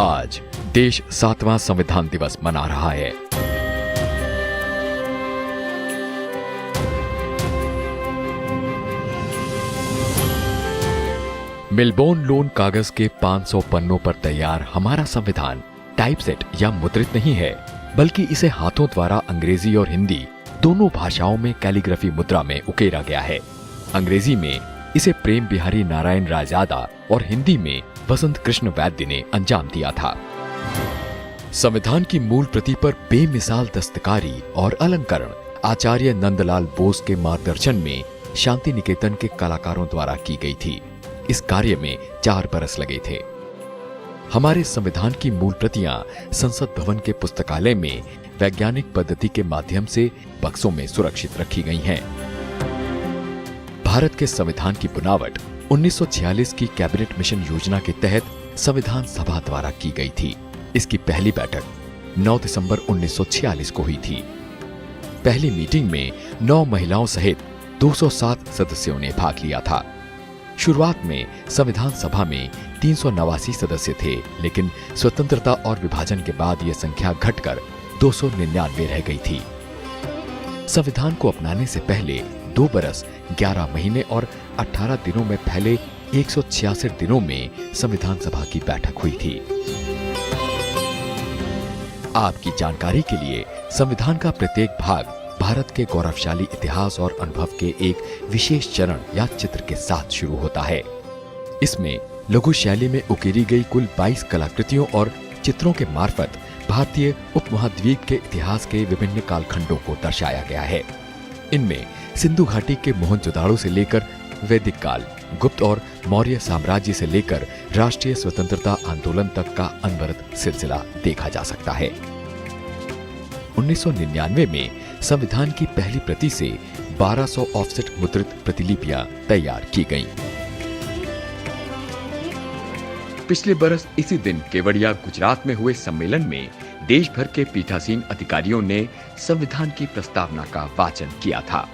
आज देश 7वां संविधान दिवस मना रहा है। मेलबोर्न लोन कागज के 500 पन्नों पर तैयार हमारा संविधान टाइपसेट या मुद्रित नहीं है, बल्कि इसे हाथों द्वारा अंग्रेजी और हिंदी दोनों भाषाओं में कैलीग्राफी मुद्रा में उकेरा गया है। अंग्रेजी में इसे प्रेम बिहारी नारायण रायजादा और हिंदी में वसंत कृष्ण वैद्य ने अंजाम दिया था। संविधान की मूल प्रति पर बेमिसाल दस्तकारी और अलंकरण आचार्य नंदलाल बोस के मार्गदर्शन में शांति निकेतन के कलाकारों द्वारा की गई थी। इस कार्य में 4 बरस लगे थे। हमारे संविधान की मूल प्रतियां संसद भवन के पुस्तकालय में वैज्ञानिक पद्धति के माध्यम से बक्सों में सुरक्षित रखी गई हैं। भारत के संविधान की बुनावट 1946 की कैबिनेट मिशन योजना के तहत संविधान सभा द्वारा की गई थी। इसकी पहली बैठक 9 दिसंबर 1946 को हुई थी। पहली मीटिंग में 9 महिलाओं सहित 207 सदस्यों ने भाग लिया था। शुरुआत में संविधान सभा में 389 सदस्य थे, लेकिन स्वतंत्रता और विभाजन के बाद यह संख्या घटकर 299 रह गई थी। संविधान को अपनाने से पहले 2 बरस 11 महीने और 18 दिनों में फैले 166 दिनों में संविधान सभा की बैठक हुई थी। आपकी जानकारी के लिए संविधान का प्रत्येक भाग भारत के गौरवशाली इतिहास और अनुभव के एक विशेष चरण या चित्र के साथ शुरू होता है। इसमें लघु शैली में उकेरी गई कुल 22 कलाकृतियों और चित्रों के मार्फत भारतीय उपमहाद्वीप के इतिहास के विभिन्न कालखंडों को दर्शाया गया है। इनमें सिंधु घाटी के मोहनजोदाड़ो से लेकर वैदिक काल, गुप्त और मौर्य साम्राज्य से लेकर राष्ट्रीय स्वतंत्रता आंदोलन तक का अनवरत सिलसिला देखा जा सकता है। 1999 में संविधान की पहली प्रति से 1200 ऑफसेट मुद्रित प्रतिलिपियां तैयार की गईं। पिछले बरस इसी दिन केवड़िया गुजरात में हुए सम्मेलन में देश भर के पीठासीन अधिकारियों ने संविधान की प्रस्तावना का वाचन किया था।